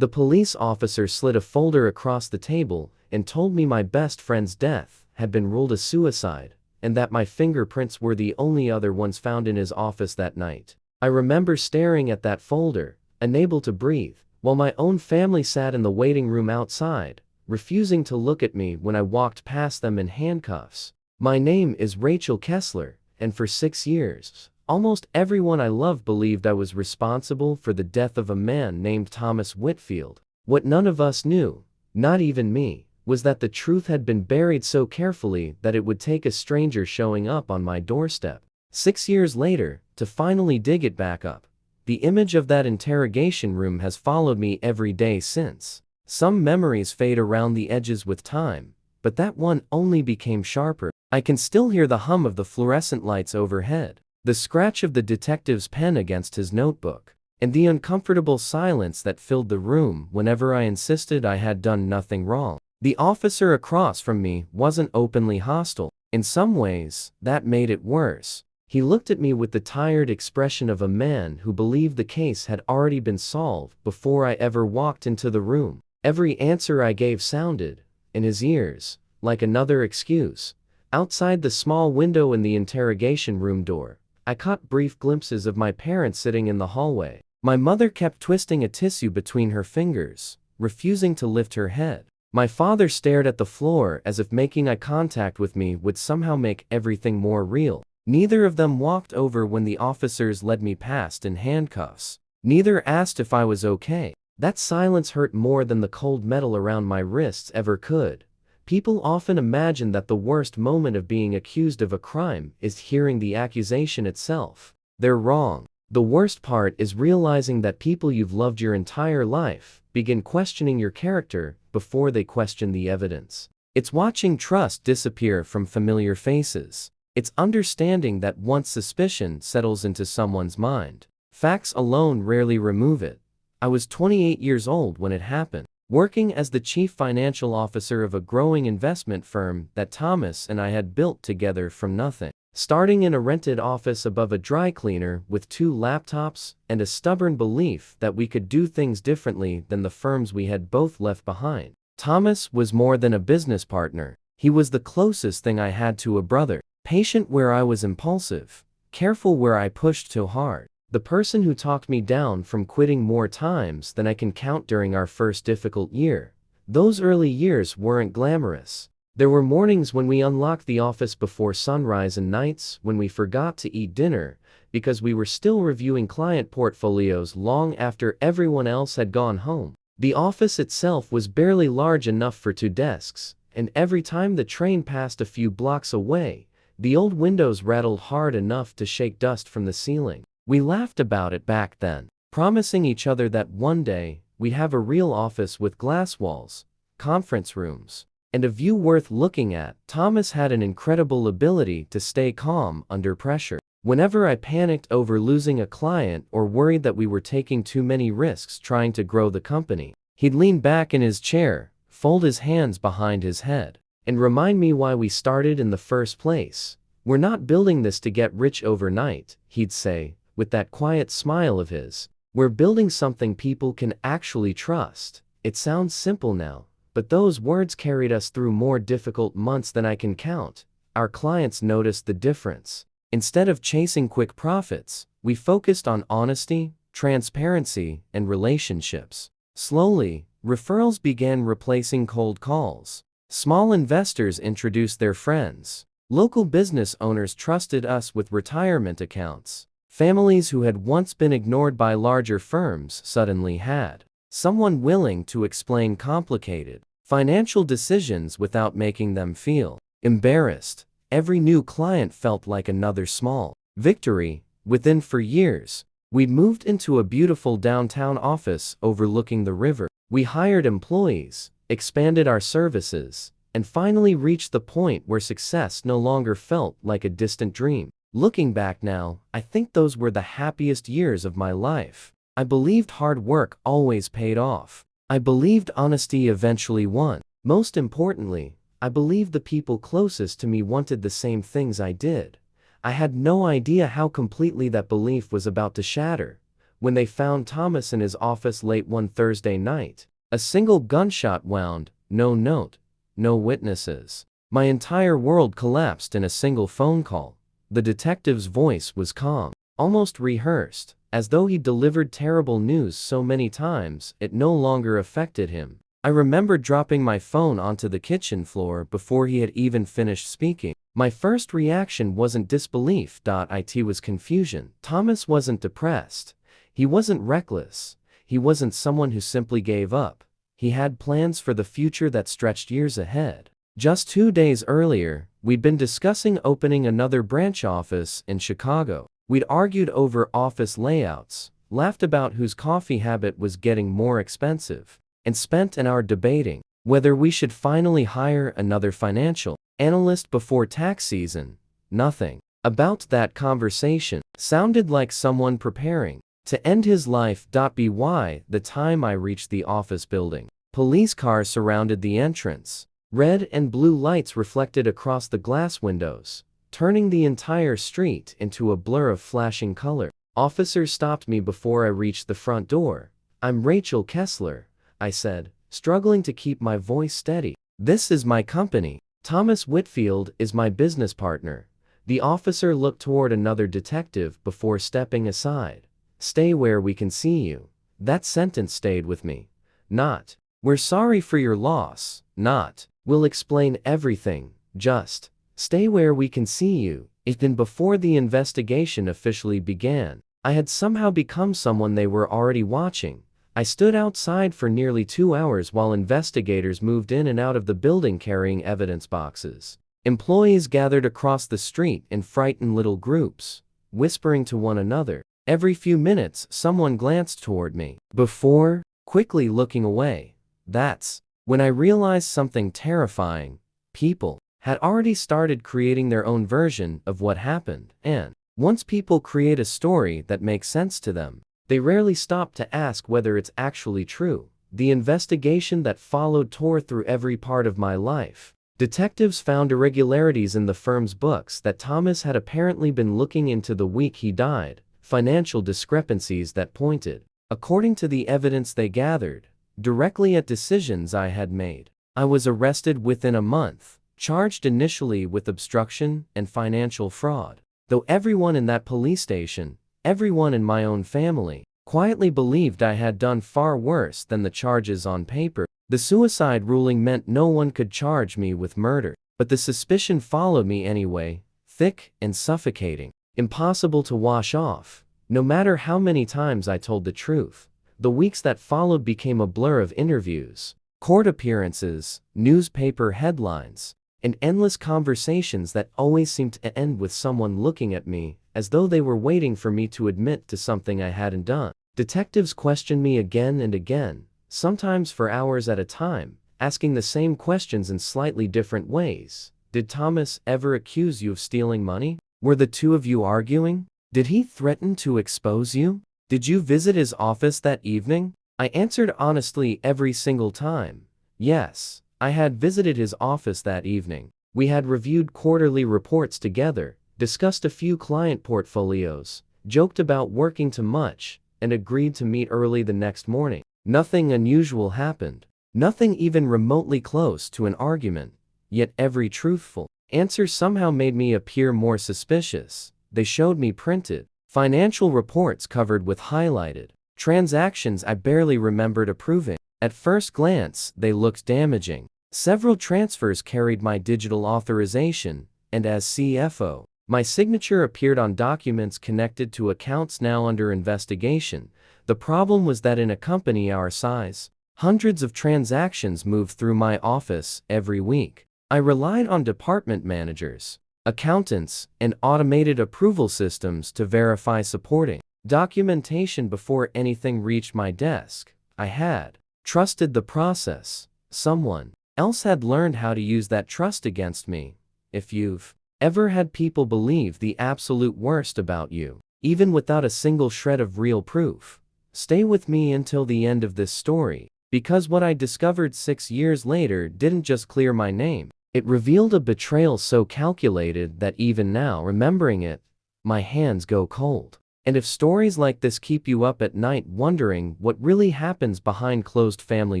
The police officer slid a folder across the table and told me my best friend's death had been ruled a suicide, and that my fingerprints were the only other ones found in his office that night. I remember staring at that folder, unable to breathe, while my own family sat in the waiting room outside, refusing to look at me when I walked past them in handcuffs. My name is Rachel Kessler, and for 6 years, almost everyone I loved believed I was responsible for the death of a man named Thomas Whitfield. What none of us knew, not even me, was that the truth had been buried so carefully that it would take a stranger showing up on my doorstep 6 years later to finally dig it back up. The image of that interrogation room has followed me every day since. Some memories fade around the edges with time, but that one only became sharper. I can still hear the hum of the fluorescent lights overhead, the scratch of the detective's pen against his notebook, and the uncomfortable silence that filled the room whenever I insisted I had done nothing wrong. The officer across from me wasn't openly hostile. In some ways, that made it worse. He looked at me with the tired expression of a man who believed the case had already been solved before I ever walked into the room. Every answer I gave sounded, in his ears, like another excuse. Outside the small window in the interrogation room door, I caught brief glimpses of my parents sitting in the hallway. My mother kept twisting a tissue between her fingers, refusing to lift her head. My father stared at the floor as if making eye contact with me would somehow make everything more real. Neither of them walked over when the officers led me past in handcuffs. Neither asked if I was okay. That silence hurt more than the cold metal around my wrists ever could. People often imagine that the worst moment of being accused of a crime is hearing the accusation itself. They're wrong. The worst part is realizing that people you've loved your entire life begin questioning your character before they question the evidence. It's watching trust disappear from familiar faces. It's understanding that once suspicion settles into someone's mind, facts alone rarely remove it. I was 28 years old when it happened, working as the chief financial officer of a growing investment firm that Thomas and I had built together from nothing. Starting in a rented office above a dry cleaner with 2 laptops and a stubborn belief that we could do things differently than the firms we had both left behind. Thomas was more than a business partner. He was the closest thing I had to a brother. Patient where I was impulsive, careful where I pushed too hard. The person who talked me down from quitting more times than I can count during our first difficult year. Those early years weren't glamorous. There were mornings when we unlocked the office before sunrise and nights when we forgot to eat dinner because we were still reviewing client portfolios long after everyone else had gone home. The office itself was barely large enough for 2 desks, and every time the train passed a few blocks away, the old windows rattled hard enough to shake dust from the ceiling. We laughed about it back then, promising each other that one day we'd have a real office with glass walls, conference rooms, and a view worth looking at. Thomas had an incredible ability to stay calm under pressure. Whenever I panicked over losing a client or worried that we were taking too many risks trying to grow the company, he'd lean back in his chair, fold his hands behind his head, and remind me why we started in the first place. "We're not building this to get rich overnight," he'd say, with that quiet smile of his. "We're building something people can actually trust." It sounds simple now, but those words carried us through more difficult months than I can count. Our clients noticed the difference. Instead of chasing quick profits, we focused on honesty, transparency, and relationships. Slowly, referrals began replacing cold calls. Small investors introduced their friends. Local business owners trusted us with retirement accounts. Families who had once been ignored by larger firms suddenly had someone willing to explain complicated financial decisions without making them feel embarrassed. Every new client felt like another small victory. Within 4 years, we'd moved into a beautiful downtown office overlooking the river. We hired employees, expanded our services, and finally reached the point where success no longer felt like a distant dream. Looking back now, I think those were the happiest years of my life. I believed hard work always paid off. I believed honesty eventually won. Most importantly, I believed the people closest to me wanted the same things I did. I had no idea how completely that belief was about to shatter when they found Thomas in his office late one Thursday night. A single gunshot wound, no note, no witnesses. My entire world collapsed in a single phone call. The detective's voice was calm, almost rehearsed, as though he delivered terrible news so many times it no longer affected him. I remember dropping my phone onto the kitchen floor before he had even finished speaking. My first reaction wasn't disbelief, it was confusion. Thomas wasn't depressed. He wasn't reckless. He wasn't someone who simply gave up. He had plans for the future that stretched years ahead. Just 2 days earlier, we'd been discussing opening another branch office in Chicago. We'd argued over office layouts, laughed about whose coffee habit was getting more expensive, and spent an hour debating whether we should finally hire another financial analyst before tax season. Nothing about that conversation sounded like someone preparing to end his life. By the time I reached the office building, police cars surrounded the entrance. Red and blue lights reflected across the glass windows, turning the entire street into a blur of flashing color. Officers stopped me before I reached the front door. "I'm Rachel Kessler," I said, struggling to keep my voice steady. "This is my company. Thomas Whitfield is my business partner." The officer looked toward another detective before stepping aside. "Stay where we can see you." That sentence stayed with me. Not, "We're sorry for your loss." Not, "We'll explain everything." Just, "Stay where we can see you." Even before the investigation officially began, I had somehow become someone they were already watching. I stood outside for nearly 2 hours while investigators moved in and out of the building carrying evidence boxes. Employees gathered across the street in frightened little groups, whispering to one another. Every few minutes, someone glanced toward me, before quickly looking away. That's when I realized something terrifying. People had already started creating their own version of what happened, and once people create a story that makes sense to them, they rarely stop to ask whether it's actually true. The investigation that followed tore through every part of my life. Detectives found irregularities in the firm's books that Thomas had apparently been looking into the week he died, financial discrepancies that pointed, according to the evidence they gathered, directly at decisions I had made. I was arrested within a month, charged initially with obstruction and financial fraud. Though everyone in that police station, everyone in my own family, quietly believed I had done far worse than the charges on paper. The suicide ruling meant no one could charge me with murder, but the suspicion followed me anyway, thick and suffocating, impossible to wash off, no matter how many times I told the truth. The weeks that followed became a blur of interviews, court appearances, newspaper headlines, and endless conversations that always seemed to end with someone looking at me as though they were waiting for me to admit to something I hadn't done. Detectives questioned me again and again, sometimes for hours at a time, asking the same questions in slightly different ways. "Did Thomas ever accuse you of stealing money? Were the two of you arguing? Did he threaten to expose you? Did you visit his office that evening?" I answered honestly every single time. Yes, I had visited his office that evening. We had reviewed quarterly reports together, discussed a few client portfolios, joked about working too much, and agreed to meet early the next morning. Nothing unusual happened. Nothing even remotely close to an argument. Yet every truthful answer somehow made me appear more suspicious. They showed me printed financial reports covered with highlighted transactions I barely remembered approving. At first glance, they looked damaging. Several transfers carried my digital authorization, and as CFO, my signature appeared on documents connected to accounts now under investigation. The problem was that in a company our size, hundreds of transactions moved through my office every week. I relied on department managers, accountants, and automated approval systems to verify supporting documentation before anything reached my desk. I had trusted the process. Someone else had learned how to use that trust against me. If you've ever had people believe the absolute worst about you, even without a single shred of real proof, stay with me until the end of this story, because what I discovered 6 years later didn't just clear my name. It revealed a betrayal so calculated that even now, remembering it, my hands go cold. And if stories like this keep you up at night wondering what really happens behind closed family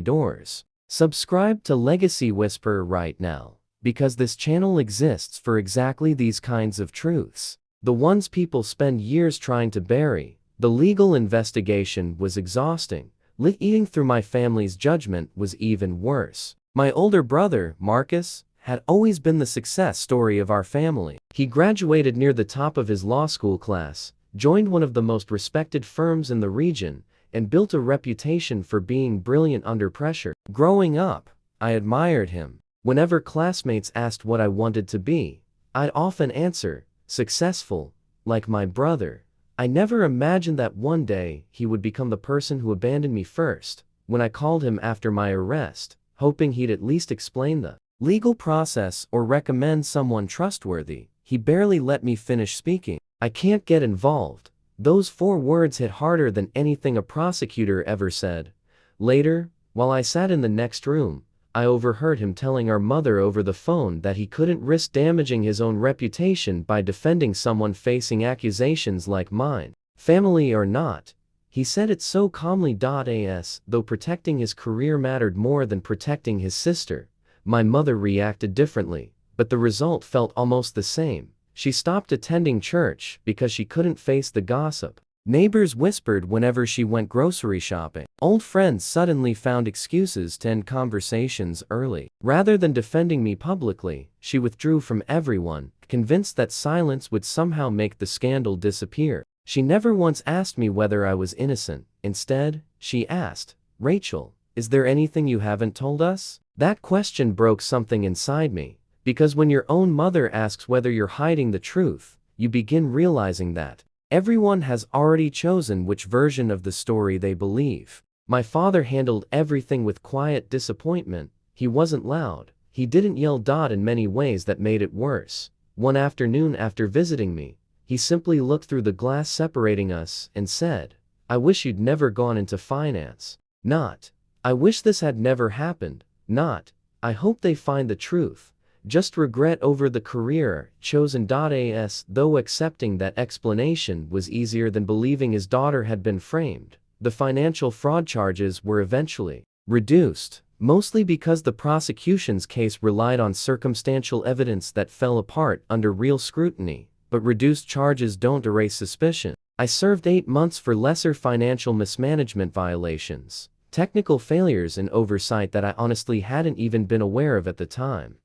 doors, subscribe to Legacy Whisper right now, because this channel exists for exactly these kinds of truths. The ones people spend years trying to bury. The legal investigation was exhausting. Eating through my family's judgment was even worse. My older brother, Marcus, had always been the success story of our family. He graduated near the top of his law school class, joined one of the most respected firms in the region, and built a reputation for being brilliant under pressure. Growing up, I admired him. Whenever classmates asked what I wanted to be, I'd often answer, successful, like my brother. I never imagined that one day he would become the person who abandoned me first. When I called him after my arrest, hoping he'd at least explain the legal process or recommend someone trustworthy, he barely let me finish speaking. "I can't get involved." Those 4 words hit harder than anything a prosecutor ever said. Later, while I sat in the next room, I overheard him telling our mother over the phone that he couldn't risk damaging his own reputation by defending someone facing accusations like mine. Family or not, he said it so calmly. As though protecting his career mattered more than protecting his sister. My mother reacted differently, but the result felt almost the same. She stopped attending church because she couldn't face the gossip. Neighbors whispered whenever she went grocery shopping. Old friends suddenly found excuses to end conversations early. Rather than defending me publicly, she withdrew from everyone, convinced that silence would somehow make the scandal disappear. She never once asked me whether I was innocent. Instead, she asked, "Rachel, is there anything you haven't told us?" That question broke something inside me, because when your own mother asks whether you're hiding the truth, you begin realizing that everyone has already chosen which version of the story they believe. My father handled everything with quiet disappointment. He wasn't loud. He didn't yell. In many ways that made it worse. One afternoon after visiting me, he simply looked through the glass separating us and said, "I wish you'd never gone into finance." Not, "I wish this had never happened." Not, "I hope they find the truth." Just regret over the career chosen. Though accepting that explanation was easier than believing his daughter had been framed, the financial fraud charges were eventually reduced, mostly because the prosecution's case relied on circumstantial evidence that fell apart under real scrutiny. But reduced charges don't erase suspicion. I served 8 months for lesser financial mismanagement violations, technical failures and oversight that I honestly hadn't even been aware of at the time.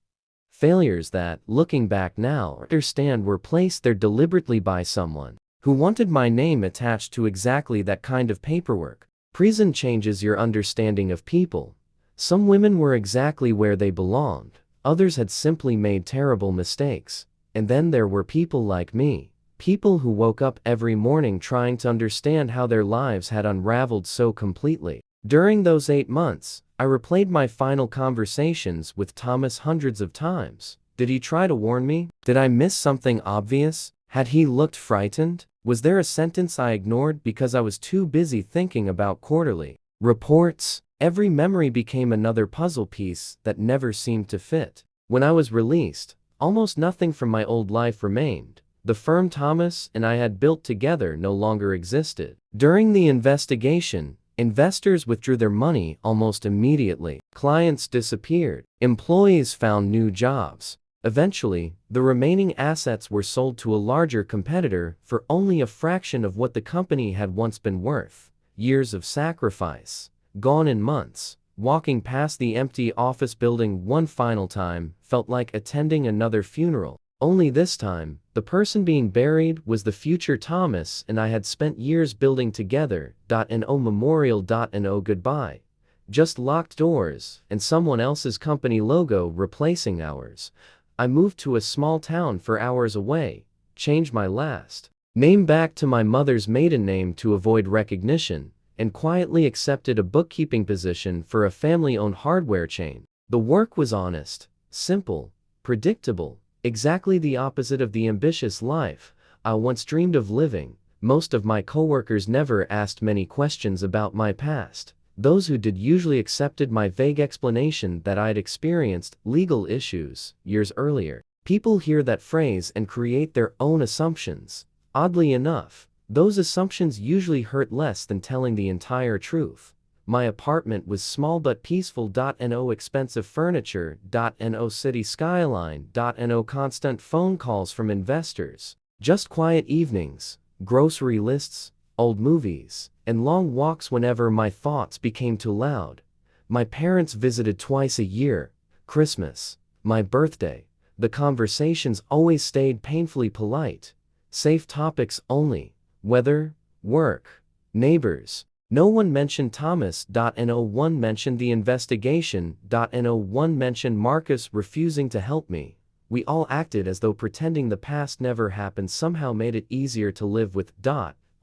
Failures that, looking back now, I understand were placed there deliberately by someone who wanted my name attached to exactly that kind of paperwork. Prison changes your understanding of people. Some women were exactly where they belonged, others had simply made terrible mistakes. And then there were people like me, people who woke up every morning trying to understand how their lives had unraveled so completely. During those 8 months, I replayed my final conversations with Thomas hundreds of times. Did he try to warn me? Did I miss something obvious? Had he looked frightened? Was there a sentence I ignored because I was too busy thinking about quarterly reports? Every memory became another puzzle piece that never seemed to fit. When I was released, almost nothing from my old life remained. The firm Thomas and I had built together no longer existed. During the investigation, investors withdrew their money almost immediately. Clients disappeared. Employees found new jobs. Eventually, the remaining assets were sold to a larger competitor for only a fraction of what the company had once been worth. Years of sacrifice, gone in months. Walking past the empty office building one final time felt like attending another funeral. Only this time, the person being buried was the future Thomas and I had spent years building together. No memorial. No goodbye. Just locked doors and someone else's company logo replacing ours. I moved to a small town 4 hours away, changed my last name back to my mother's maiden name to avoid recognition, and quietly accepted a bookkeeping position for a family-owned hardware chain. The work was honest, simple, predictable, exactly the opposite of the ambitious life I once dreamed of living. Most of my coworkers never asked many questions about my past. Those who did usually accepted my vague explanation that I'd experienced legal issues years earlier. People hear that phrase and create their own assumptions. Oddly enough, Those assumptions usually hurt less than telling the entire truth. My apartment was small but peaceful. No expensive furniture. No city skyline. No constant phone calls from investors. Just quiet evenings, grocery lists, old movies, and long walks whenever my thoughts became too loud. My parents visited twice a year, Christmas, my birthday. The conversations always stayed painfully polite. Safe topics only: weather, work, neighbors. No one mentioned Thomas. No one mentioned the investigation. No one mentioned Marcus refusing to help me. We all acted as though pretending the past never happened somehow made it easier to live with.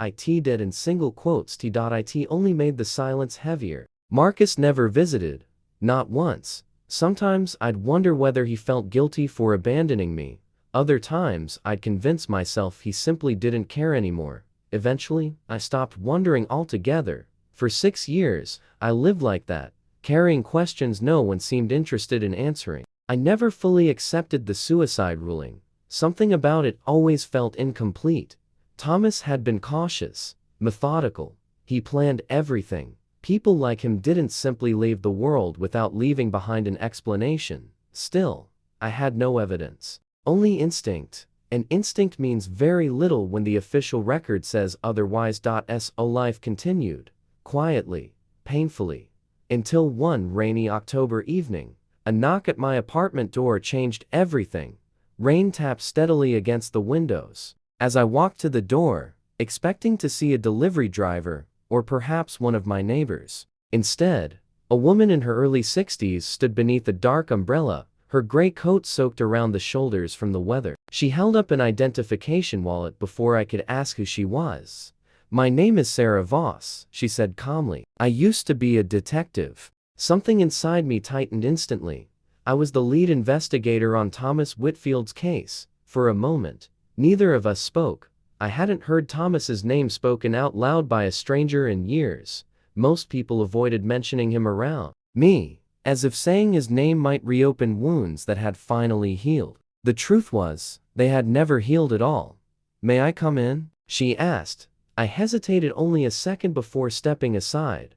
It did, in single quotes. It only made the silence heavier. Marcus never visited. Not once. Sometimes I'd wonder whether he felt guilty for abandoning me. Other times I'd convince myself he simply didn't care anymore. Eventually, I stopped wondering altogether. For 6 years, I lived like that, carrying questions no one seemed interested in answering. I never fully accepted the suicide ruling. Something about it always felt incomplete. Thomas had been cautious, methodical. He planned everything. People like him didn't simply leave the world without leaving behind an explanation. Still, I had no evidence. Only instinct. And instinct means very little when the official record says otherwise. So life continued, quietly, painfully, until one rainy October evening. A knock at my apartment door changed everything. Rain tapped steadily against the windows. As I walked to the door, expecting to see a delivery driver, or perhaps one of my neighbors, instead, a woman in her early 60s stood beneath a dark umbrella, her gray coat soaked around the shoulders from the weather. She held up an identification wallet before I could ask who she was. "My name is Sarah Voss," she said calmly. "I used to be a detective." Something inside me tightened instantly. I was the lead investigator on Thomas Whitfield's case. For a moment, neither of us spoke. I hadn't heard Thomas's name spoken out loud by a stranger in years. Most people avoided mentioning him around me, as if saying his name might reopen wounds that had finally healed. The truth was, they had never healed at all. "May I come in?" she asked. I hesitated only a second before stepping aside.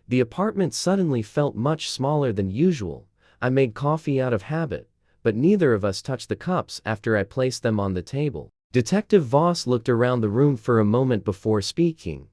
The apartment suddenly felt much smaller than usual. I made coffee out of habit, but neither of us touched the cups after I placed them on the table. Detective Voss looked around the room for a moment before speaking.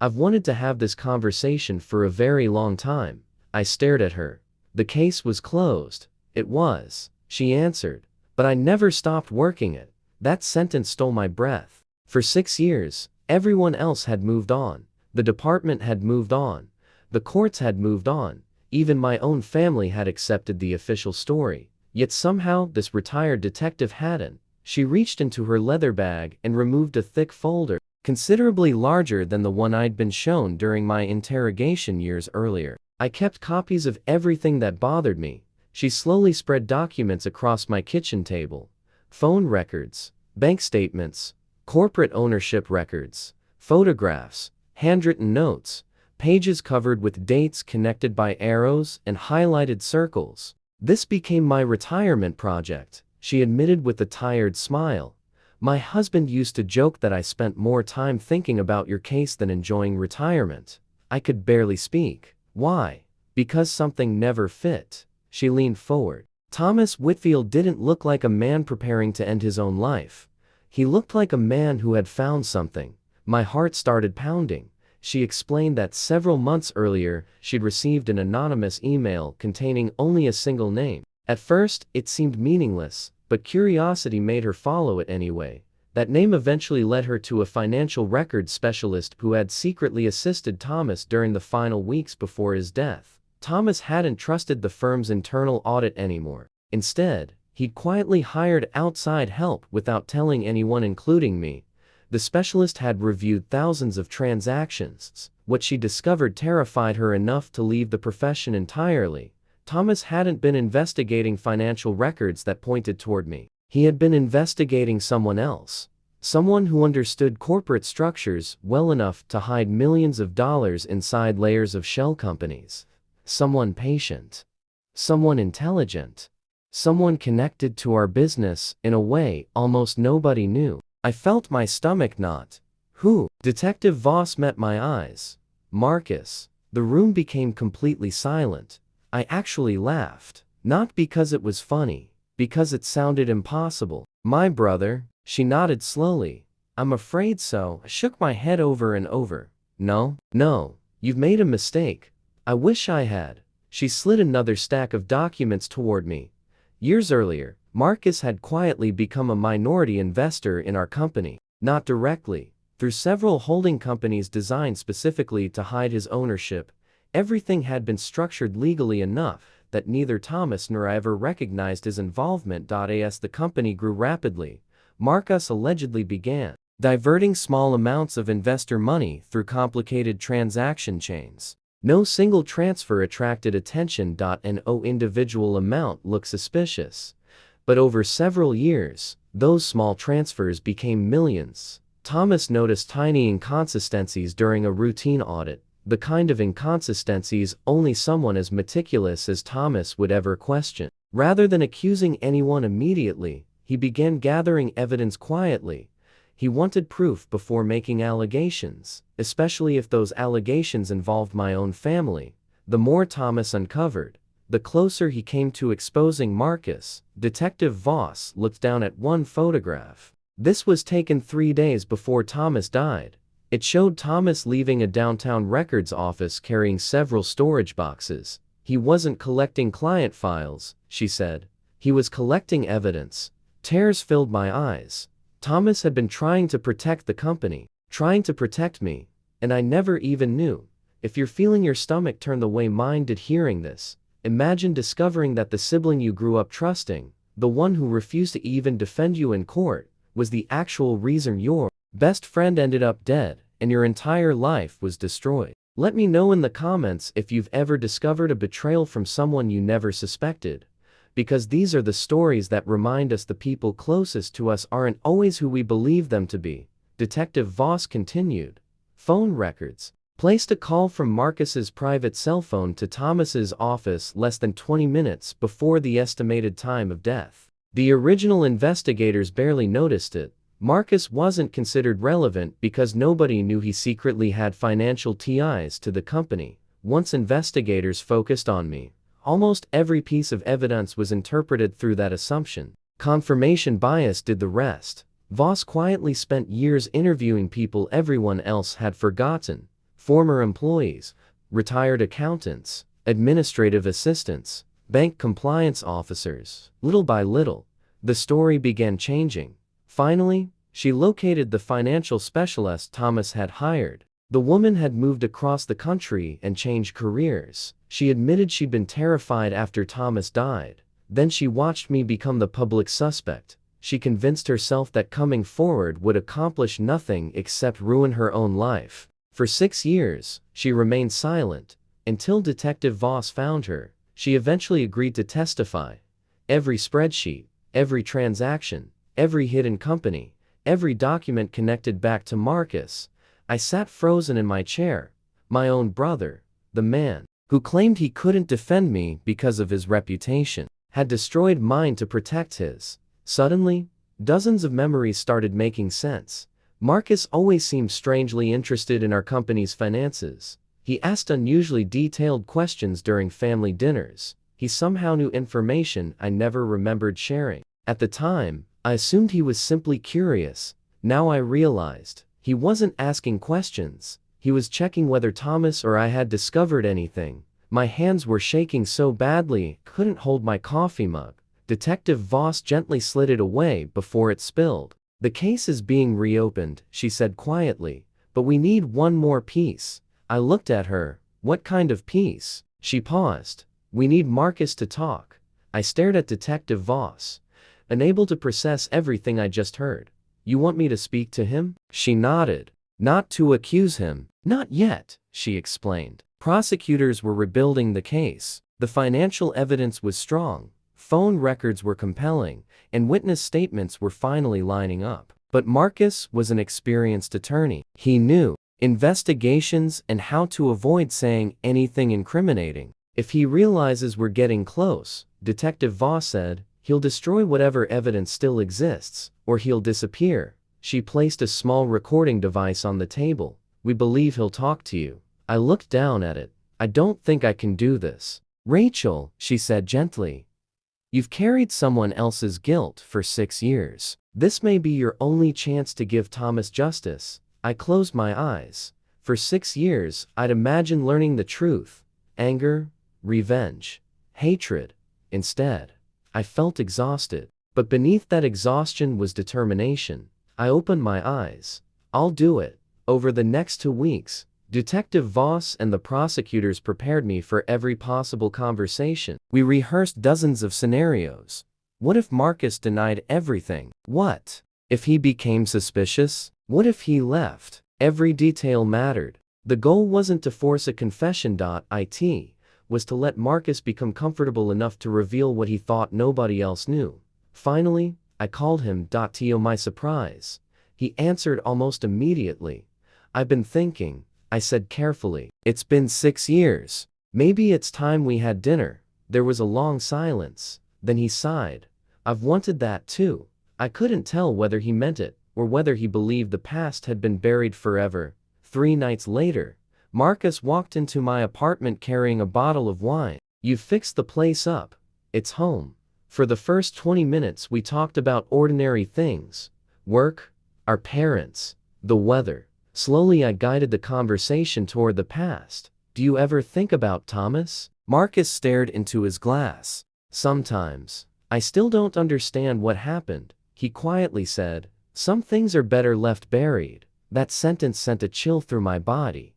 "I've wanted to have this conversation for a very long time." I stared at her. "The case was closed." "It was," she answered, "but I never stopped working it." That sentence stole my breath. For 6 years, everyone else had moved on. The department had moved on. The courts had moved on. Even my own family had accepted the official story. Yet somehow this retired detective hadn't. She reached into her leather bag and removed a thick folder, considerably larger than the one I'd been shown during my interrogation years earlier. I kept copies of everything that bothered me. She slowly spread documents across my kitchen table. Phone records, bank statements, corporate ownership records, photographs, handwritten notes, pages covered with dates connected by arrows and highlighted circles. "This became my retirement project," she admitted with a tired smile. "My husband used to joke that I spent more time thinking about your case than enjoying retirement." I could barely speak. "Why?" "Because something never fit." She leaned forward. Thomas Whitfield didn't look like a man preparing to end his own life. He looked like a man who had found something. My heart started pounding. She explained that several months earlier, she'd received an anonymous email containing only a single name. At first, it seemed meaningless, but curiosity made her follow it anyway. That name eventually led her to a financial records specialist who had secretly assisted Thomas during the final weeks before his death. Thomas hadn't trusted the firm's internal audit anymore. Instead, he'd quietly hired outside help without telling anyone, including me. The specialist had reviewed thousands of transactions. What she discovered terrified her enough to leave the profession entirely. Thomas hadn't been investigating financial records that pointed toward me. He had been investigating someone else. Someone who understood corporate structures well enough to hide millions of dollars inside layers of shell companies. Someone patient. Someone intelligent. Someone connected to our business in a way almost nobody knew. I felt my stomach knot. Who? Detective Voss met my eyes. Marcus. The room became completely silent. I actually laughed. Not because it was funny, because it sounded impossible. My brother? She nodded slowly. I'm afraid so. I shook my head over and over. No, you've made a mistake. I wish I had. She slid another stack of documents toward me. Years earlier, Marcus had quietly become a minority investor in our company. Not directly. Through several holding companies designed specifically to hide his ownership, everything had been structured legally enough that neither Thomas nor I ever recognized his involvement. As the company grew rapidly, Marcus allegedly began diverting small amounts of investor money through complicated transaction chains. No single transfer attracted attention. No individual amount looked suspicious. But over several years, those small transfers became millions. Thomas noticed tiny inconsistencies during a routine audit, the kind of inconsistencies only someone as meticulous as Thomas would ever question. Rather than accusing anyone immediately, he began gathering evidence quietly. He wanted proof before making allegations, especially if those allegations involved my own family. The more Thomas uncovered, the closer he came to exposing Marcus. Detective Voss looked down at one photograph. This was taken 3 days before Thomas died. It showed Thomas leaving a downtown records office carrying several storage boxes. He wasn't collecting client files, she said. He was collecting evidence. Tears filled my eyes. Thomas had been trying to protect the company, trying to protect me, and I never even knew. If you're feeling your stomach turn the way mine did hearing this, imagine discovering that the sibling you grew up trusting, the one who refused to even defend you in court, was the actual reason your best friend ended up dead, and your entire life was destroyed. Let me know in the comments if you've ever discovered a betrayal from someone you never suspected. Because these are the stories that remind us the people closest to us aren't always who we believe them to be. Detective Voss continued. Phone records placed a call from Marcus's private cell phone to Thomas's office less than 20 minutes before the estimated time of death. The original investigators barely noticed it. Marcus wasn't considered relevant because nobody knew he secretly had financial ties to the company. Once investigators focused on me, almost every piece of evidence was interpreted through that assumption. Confirmation bias did the rest. Voss quietly spent years interviewing people everyone else had forgotten. Former employees, retired accountants, administrative assistants, bank compliance officers. Little by little, the story began changing. Finally, she located the financial specialist Thomas had hired. The woman had moved across the country and changed careers. She admitted she'd been terrified after Thomas died. Then she watched me become the public suspect. She convinced herself that coming forward would accomplish nothing except ruin her own life. For 6 years, she remained silent, until Detective Voss found her. She eventually agreed to testify. Every spreadsheet, every transaction, every hidden company, every document connected back to Marcus. I sat frozen in my chair. My own brother, the man who claimed he couldn't defend me because of his reputation, had destroyed mine to protect his. Suddenly, dozens of memories started making sense. Marcus always seemed strangely interested in our company's finances. He asked unusually detailed questions during family dinners. He somehow knew information I never remembered sharing. At the time, I assumed he was simply curious. Now I realized, he wasn't asking questions. He was checking whether Thomas or I had discovered anything. My hands were shaking so badly, I couldn't hold my coffee mug. Detective Voss gently slid it away before it spilled. The case is being reopened, she said quietly, but we need one more piece. I looked at her. What kind of piece? She paused. We need Marcus to talk. I stared at Detective Voss, unable to process everything I just heard. You want me to speak to him? She nodded. Not to accuse him. Not yet, she explained. Prosecutors were rebuilding the case. The financial evidence was strong. Phone records were compelling, and witness statements were finally lining up. But Marcus was an experienced attorney. He knew investigations and how to avoid saying anything incriminating. If he realizes we're getting close, Detective Voss said, he'll destroy whatever evidence still exists, or he'll disappear. She placed a small recording device on the table. "We believe he'll talk to you." I looked down at it. "I don't think I can do this." "Rachel," she said gently, "you've carried someone else's guilt for 6 years. This may be your only chance to give Thomas justice." I closed my eyes. For 6 years, I'd imagined learning the truth. Anger, revenge, hatred. Instead, I felt exhausted. But beneath that exhaustion was determination. I opened my eyes. "I'll do it." Over the next 2 weeks, Detective Voss and the prosecutors prepared me for every possible conversation. We rehearsed dozens of scenarios. What if Marcus denied everything? What if he became suspicious? What if he left? Every detail mattered. The goal wasn't to force a confession. It was to let Marcus become comfortable enough to reveal what he thought nobody else knew. Finally, I called him. To my surprise, he answered almost immediately. "I've been thinking," I said carefully. "It's been 6 years. Maybe it's time we had dinner." There was a long silence. Then he sighed. "I've wanted that too." I couldn't tell whether he meant it, or whether he believed the past had been buried forever. 3 nights later, Marcus walked into my apartment carrying a bottle of wine. "You've fixed the place up. It's home." For the first 20 minutes we talked about ordinary things. Work, our parents, the weather. Slowly I guided the conversation toward the past. "Do you ever think about Thomas?" Marcus stared into his glass. "Sometimes. I still don't understand what happened," he quietly said. "Some things are better left buried." That sentence sent a chill through my body.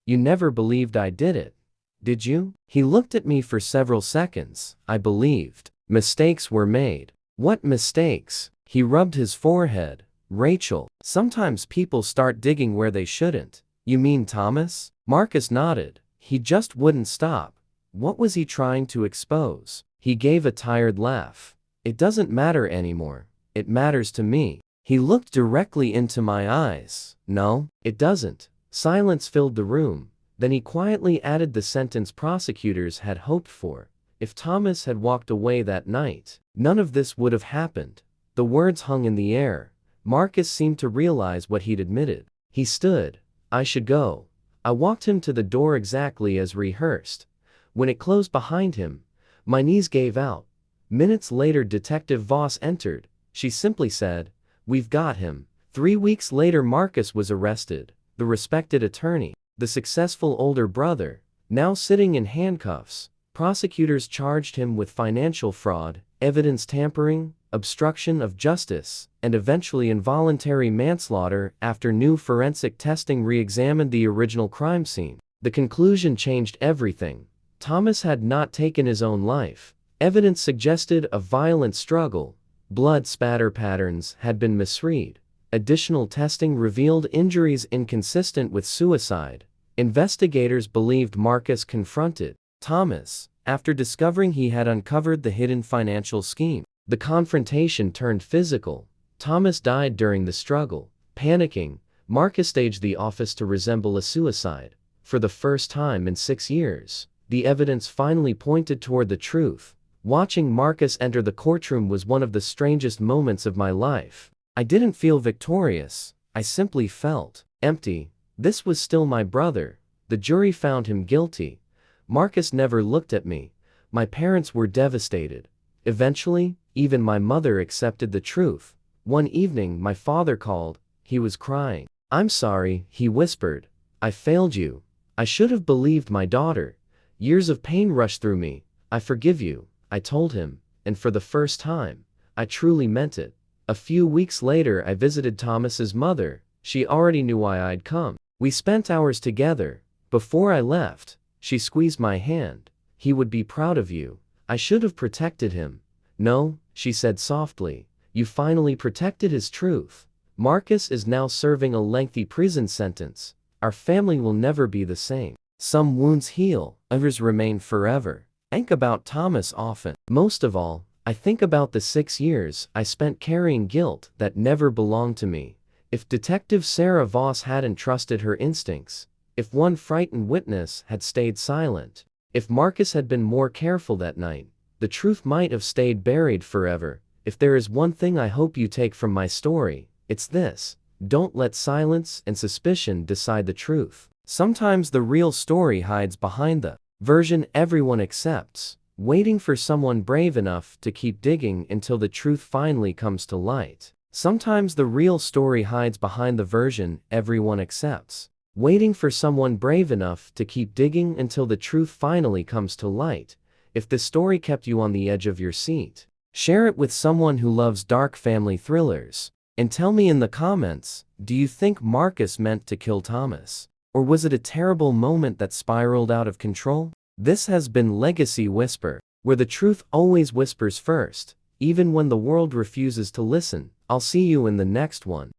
"You never believed I did it, did you?" He looked at me for several seconds. "I believed. Mistakes were made." "What mistakes?" He rubbed his forehead. "Rachel, sometimes people start digging where they shouldn't." "You mean Thomas?" Marcus nodded. "He just wouldn't stop." What was he trying to expose? He gave a tired laugh. "It doesn't matter anymore. It matters to me." He looked directly into my eyes. "No, it doesn't." Silence filled the room. Then he quietly added the sentence prosecutors had hoped for. "If Thomas had walked away that night, none of this would have happened." The words hung in the air. Marcus seemed to realize what he'd admitted. He stood. "I should go." I walked him to the door exactly as rehearsed. When it closed behind him, my knees gave out. Minutes later Detective Voss entered. She simply said, "We've got him." 3 weeks later Marcus was arrested. The respected attorney, the successful older brother, now sitting in handcuffs. Prosecutors charged him with financial fraud, evidence tampering, obstruction of justice, and eventually involuntary manslaughter after new forensic testing re-examined the original crime scene. The conclusion changed everything. Thomas had not taken his own life. Evidence suggested a violent struggle. Blood spatter patterns had been misread. Additional testing revealed injuries inconsistent with suicide. Investigators believed Marcus confronted Thomas after discovering he had uncovered the hidden financial scheme. The confrontation turned physical. Thomas died during the struggle. Panicking, Marcus staged the office to resemble a suicide. For the first time in 6 years, the evidence finally pointed toward the truth. Watching Marcus enter the courtroom was one of the strangest moments of my life. I didn't feel victorious. I simply felt empty. This was still my brother. The jury found him guilty. Marcus never looked at me. My parents were devastated. Eventually, even my mother accepted the truth. One evening my father called. He was crying. "I'm sorry," he whispered. "I failed you. I should have believed my daughter." Years of pain rushed through me. "I forgive you," I told him, and for the first time, I truly meant it. A few weeks later I visited Thomas's mother. She already knew why I'd come. We spent hours together. Before I left, she squeezed my hand. "He would be proud of you." I should have protected him. "No," she said softly, "you finally protected his truth." Marcus is now serving a lengthy prison sentence. Our family will never be the same. Some wounds heal, others remain forever. I think about Thomas often. Most of all, I think about the 6 years I spent carrying guilt that never belonged to me. If Detective Sarah Voss hadn't trusted her instincts, if one frightened witness had stayed silent, if Marcus had been more careful that night, the truth might have stayed buried forever. If there is one thing I hope you take from my story, It's this: don't let silence and suspicion decide the truth. Sometimes the real story hides behind the version everyone accepts, waiting for someone brave enough to keep digging until the truth finally comes to light. Sometimes the real story hides behind the version everyone accepts, waiting for someone brave enough to keep digging until the truth finally comes to light. If this story kept you on the edge of your seat, share it with someone who loves dark family thrillers. And tell me in the comments, do you think Marcus meant to kill Thomas? Or was it a terrible moment that spiraled out of control? This has been Legacy Whisper, where the truth always whispers first, even when the world refuses to listen. I'll see you in the next one.